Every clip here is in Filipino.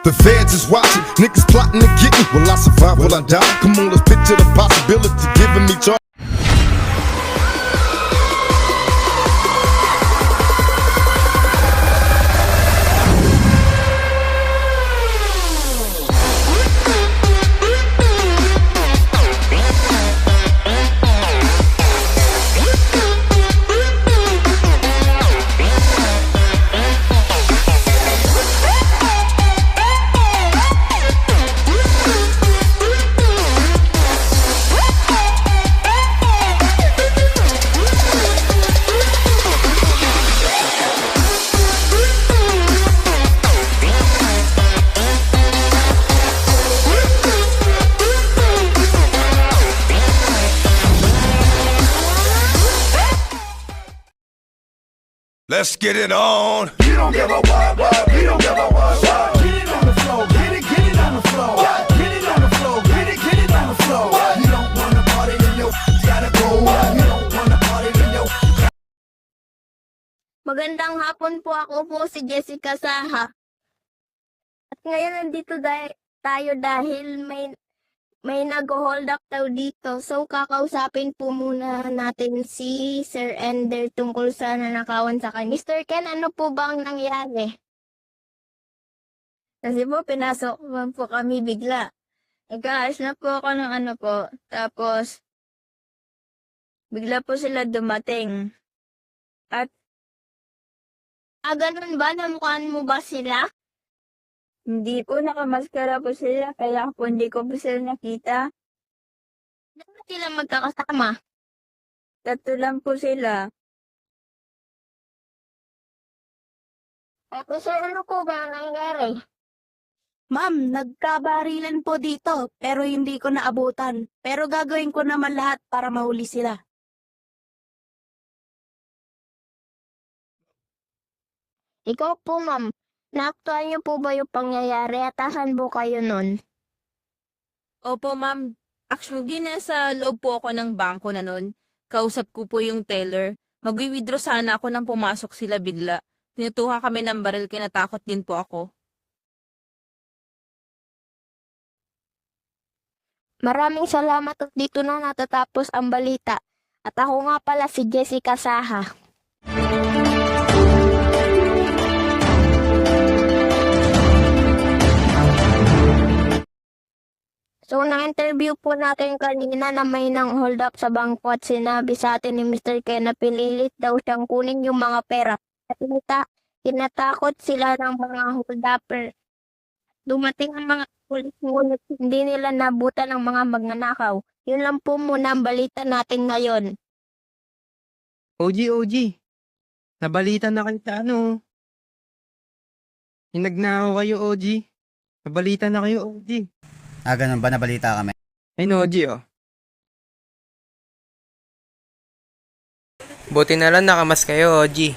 The feds is watching, niggas plotting to get me. Will I survive? Will I die? Come on, let's picture the possibility, giving me charge. Let's get it on. You don't give a what, you don't give a what. Get it on the floor, get it on the floor. Get it on the floor, get it on the floor. You don't wanna party, then you gotta go. You don't wanna party, then you. Magandang hapon po, ako po si Jessica Saha. At ngayon nandito tayo dahil may nag-hold up daw dito. So kakausapin po muna natin si Sir Ender tungkol sa nanakawan sa kanya. Mr. Ken, ano po ba ang nangyari? Kasi po pinasok po kami bigla. Nag-aayos na po ako ng ano po. Tapos bigla po sila dumating. At ganun ba? Namukhaan mo ba sila? Hindi po, nakamaskara po sila, kaya po hindi ko po sila nakita. Dapat sila magkakasama. Tatlo lang po sila. Ako sir, ano po ba ang nangyari? Ma'am, nagkabarilan po dito, pero hindi ko naabutan. Pero gagawin ko naman lahat para mahuli sila. Ikaw po ma'am, naaktuhan niyo po ba yung pangyayari at asan po kayo nun? Opo, ma'am. Actually, nasa loob po ako ng bangko na nun. Kausap ko po yung teller. Mag-withdraw sana ako nang pumasok sila bigla. Tinutuha kami ng baril, kinatakot din po ako. Maraming salamat at dito na natatapos ang balita. At ako nga pala si Jessica Saha. So, na-interview po natin kanina na may nang hold up sa bangko at sinabi sa atin ni Mr. Ken na pililit daw siyang kunin yung mga pera. At kinatakot sila ng mga hold upper. Dumating ang mga pulis, ngunit hindi nila nabutan ang mga magnanakaw. Yun lang po muna ang balita natin ngayon. OG. Nabalita na kayo sa ano. Hinagnakaw kayo, OG. Nabalita na kayo, OG. Ganun ba? Nabalita kami? Ay, no, OG, oh. Buti na lang nakamas kayo, OG.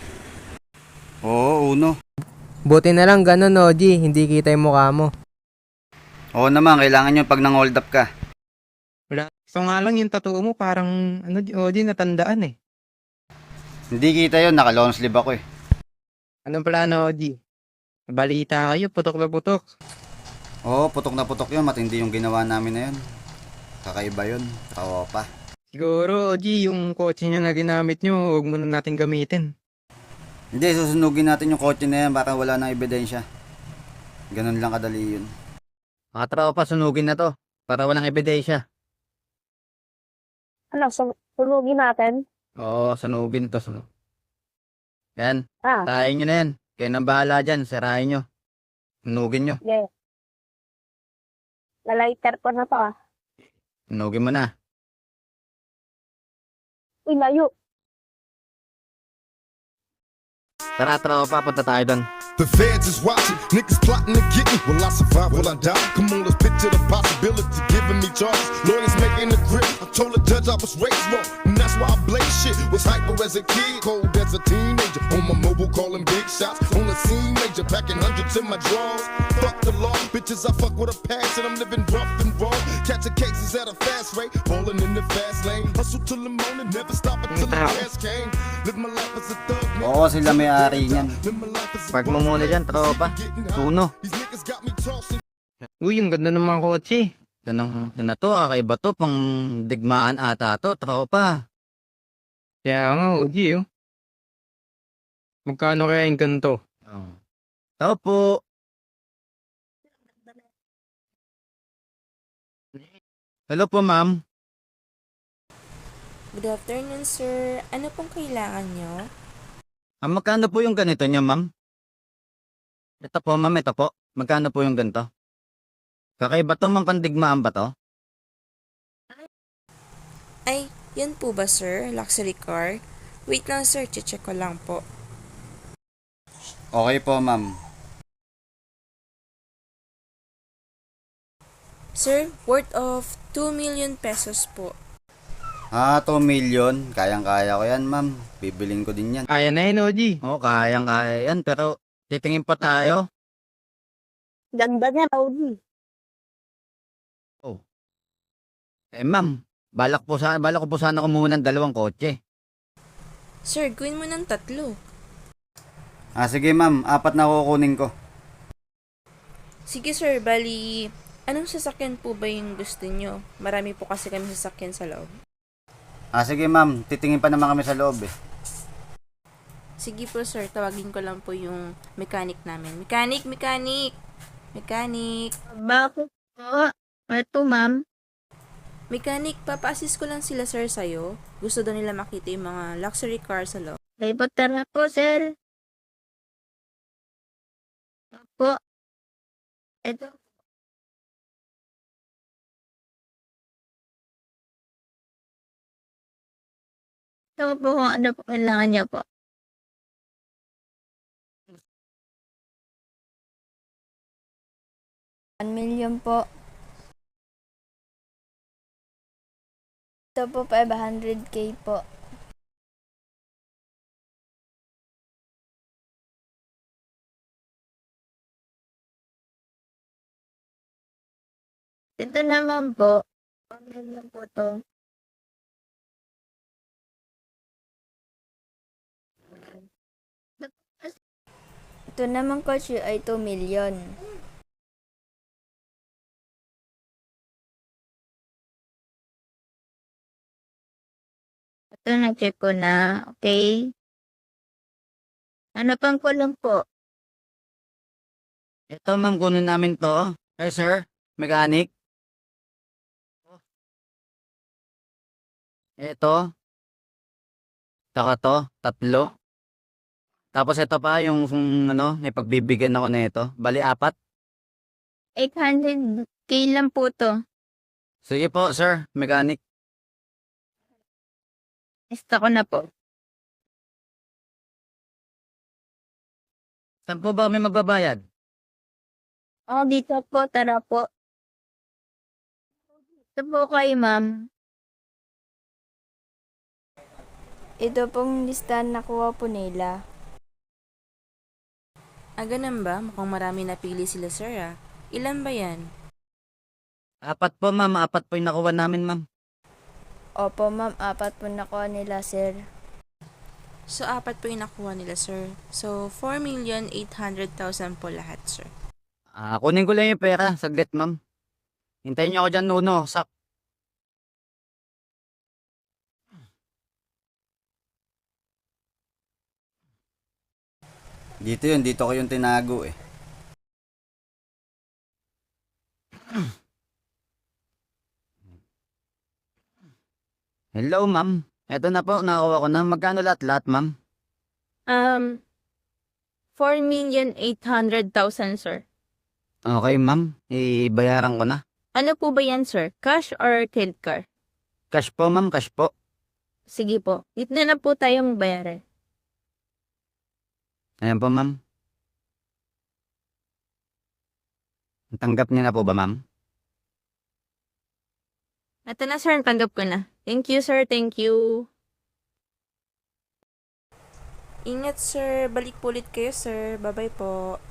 Oo, Uno. Buti na lang ganun, OG. Hindi kita yung mukha mo. Oo naman, kailangan yun pag nang-hold up ka. Wala. So nga lang yung tattoo mo, parang, OG, natandaan eh. Hindi kita yun, naka-long sleeve ako eh. Anong plano, OG? Nabalita kayo, putok na putok. Oo, putok na putok yun, matindi yung ginawa namin na yun. Kakaiba yun, kaopa. Siguro, OG, yung kotse niya na ginamit nyo, huwag mo na natin gamitin. Hindi, susunugin natin yung kotse na yan para wala nang ebidensya. Ganun lang kadali yun. Mga tropa, sunugin na to, para walang ebidensya. Ano, sunugin natin? Oo, sunugin to. Yan, Ah, tayin nyo na yan. Kayo nang bahala dyan, sirahin nyo. Sunugin nyo. yeah. Lalighter ko na to ah. Sunugin mo na. Uy, layo. Tara, tropa, punta tayo doon. The feds is watching, niggas plotting to get me. Will I survive? Will I die? Come on, let's picture the possibility, giving me charges. Lawyers making a grip. I told the judge I was raised wrong, and that's why I blaze shit. Was hyper as a kid, cold as a teenager. On my mobile, calling big shots. On the scene, major, packing hundreds in my drawers. Fuck the law, bitches, I fuck with a passion. I'm living rough and raw, catching cases at a fast rate, falling in the fast lane. Hustle till the morning, never stop until the cash came. Live my life as a thug. Oo, sila may-ari niyan. Park mo muna dyan, tropa. Uno. Uy, ang ganda ng mga kotse. Yan na to, kakaiba to, pang digmaan ata to, tropa. Kaya nga, OG, oh. Magkano kaya yung ganito? Oh. Tao po. Hello po, ma'am. Good afternoon, sir. Ano pong kailangan nyo? Magkano po yung ganito niya, ma'am? Ito po, ma'am, ito po. Magkano po yung ganito? Kakaiba to, ma'am, pandigmaan ba to? Ay, yan po ba, sir? Luxury car? Wait lang, sir. Check ko lang po. Okay po, ma'am. Sir, worth of 2 million pesos po. 2 million. Kayang-kaya ko yan, ma'am. Bibiling ko din yan. Kaya na yun, OG. Oo, kayang-kaya yan. Pero, titingin pa tayo. Ganda niya, OG. Ma'am, balak ko po sana kumuha ng 2 kotse. Sir, gawin mo ng 3. Sige, ma'am. 4 na kukunin ko. Sige, sir. Bali, anong sasakyan po ba yung gusto nyo? Marami po kasi kami sasakyan sa loob. Sige, ma'am. Titingin pa naman kami sa loob eh. Sige po, sir. Tawagin ko lang po yung mechanic namin. Mechanic! Bakit po? Ito, ma'am. Mechanic, papa-assist ko lang sila, sir, sa'yo. Gusto daw nila makita yung mga luxury car sa loob. Lipat tara po, sir. Opo. Ito. Ito po kung ano po kailangan niya po. $1 million po. Ito po 500K po. Ito naman po. Ano lang po to? Ito naman kotse ay 2 million. Ito na-check ko na. Okay. Ano pang kulang po? Ito, ma'am, kunin namin to. Hey, sir. Mechanic. Ito. Saka to. 3. Tapos ito pa yung may pagbibigyan ako na ito. Bali 4. 800K lang po to. Sige po, sir. Mechanic. Ista ko na po. Saan po ba kami magbabayad? Dito po. Tara po. Ito po kayo, ma'am. Ito pong listahan nakuha po nila. Ganun ba? Mukhang marami napili sila, sir, ah. Ilan ba yan? 4 po, ma'am. 4 po yung nakuha namin, ma'am. Opo ma'am, 4 po nakuha nila sir. So, 4 po yung nakuha nila, sir. So, 4,800,000 po lahat, sir. Kunin ko lang yung pera. Saglit, ma'am. Hintayin niyo ako dyan, Nuno. Dito ko yung tinago eh. Hello, ma'am. Eto na po, nakuha ko na. Magkano lahat, ma'am? 4,800,000, sir. Okay, ma'am. Ibayaran ko na. Ano po ba yan, sir? Cash or credit card? Cash po, ma'am. Cash po. Sige po. Dito na po tayong bayaran. Ayan po, ma'am. Tanggap niya na po ba, ma'am? Ito na, sir. Tanggap ko na. Thank you, sir. Thank you. Ingat, sir. Balik po ulit kayo, sir. Bye-bye po.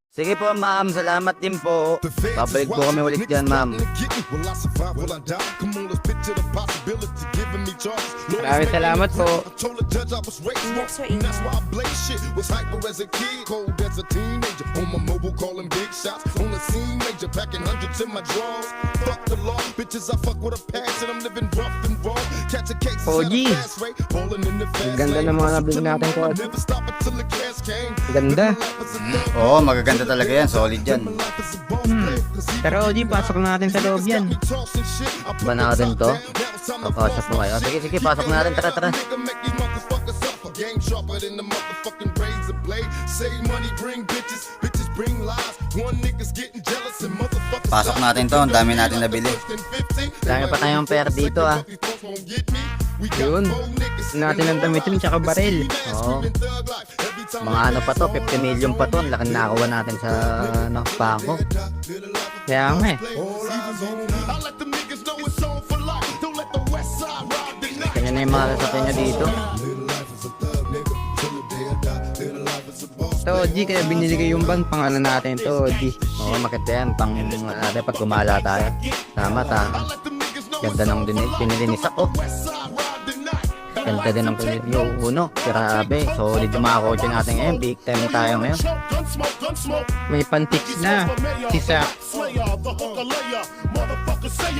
Sige po, ma'am. Salamat din po. The feds Babalik po kami ulit niggas dyan, ma'am. plotting to get me. Will I survive? Will I die? Come on, let's picture the possibility giving me charges. Lord, Maraming it's salamat making me po. grip. I told the judge I was raised wrong, That's right, and that's Ina. why I blaze shit. Was hyper as a kid, cold as a teenager. On my mobile, calling big shots. On the scene, major, packing hundreds in my drawers. Fuck the law, bitches. I fuck with a passion. I'm living rough and raw. Catching cases at a Oji. fast rate. Rolling in the fast Ganda lane. ng mga Hustle nabili till the natin, morning, Coach. never stop until the cash came. Ganda. Living life as a thug. Oo, magaganda talaga yan. Solid yan. Pero OG, pasok na natin sa loob yan. Ba natin to? Papasok mo kayo. Sige, sige, pasok na natin. Tara, tara. Game sharper than the motherfucking razor blade. Save money, bring bitches, bitches bring lies. One nigga's getting jealous and motherfuckers. Pasok natin to. Ang dami natin nabili. Dami pa tayong pera dito, ah. Yun. Natin ang damit yun, tsaka baril. Oo. Mga ano pa to, 50 million pa to. Ang laki nakakuha natin sa bangko. Kaya nga eh. Kanya na yung mga sasakyan niya dito. Ito OG, kaya binili ko yung van, pangalan natin to OG. Oo, makita yan. Pang natin pag gumala tayo. Tama ta. Ganda ng pinilinis ako. Ganda din ng pinilinis yung uno. Grabe. Solid yung mga kotse natin ngayon. Big time tayo ngayon. May pantix na. Sisa.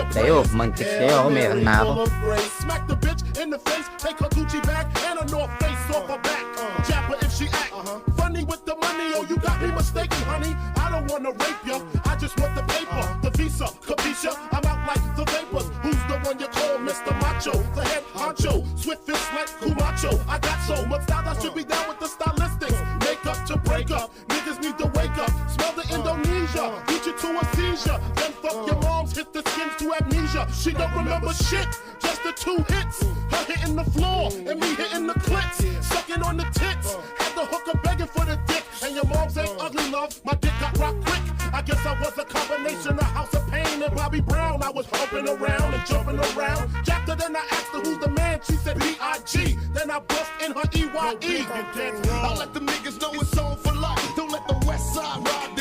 Kayo, mantiks kayo. Ako meron na ako. Smack the bitch in the face, take her Gucci bag and a North Face off her back. Jab her if she act funny with the money. Oh, you got me mistaken, honey. I don't wanna rape ya. I just want the paper, the visa, capisha. I'm out like the vapors. Who's the one you call Mr. Macho? The head honcho, swift fist like Kumacho. I got so much style, I should be down with the stylistics. Make up to break up, niggas need to wake up. Smell the Indonesia, beat you to a seizure. Then fuck your moms, hit the skins to amnesia. She don't remember shit, just the 2 hits. Her hitting the floor and me hitting the clits. Sucking on the tits, had the hooker begging for the dick. And your moms ain't ugly, love, my dick got rock quick. I guess I was a combination of House of Pain and Bobby Brown. I was humping around and jumping around. Jacked her, then I asked her who's the man. She said B.I.G. Then I bust in her E.Y.E. I let them niggas know it's on for life. Don't let the West Side ride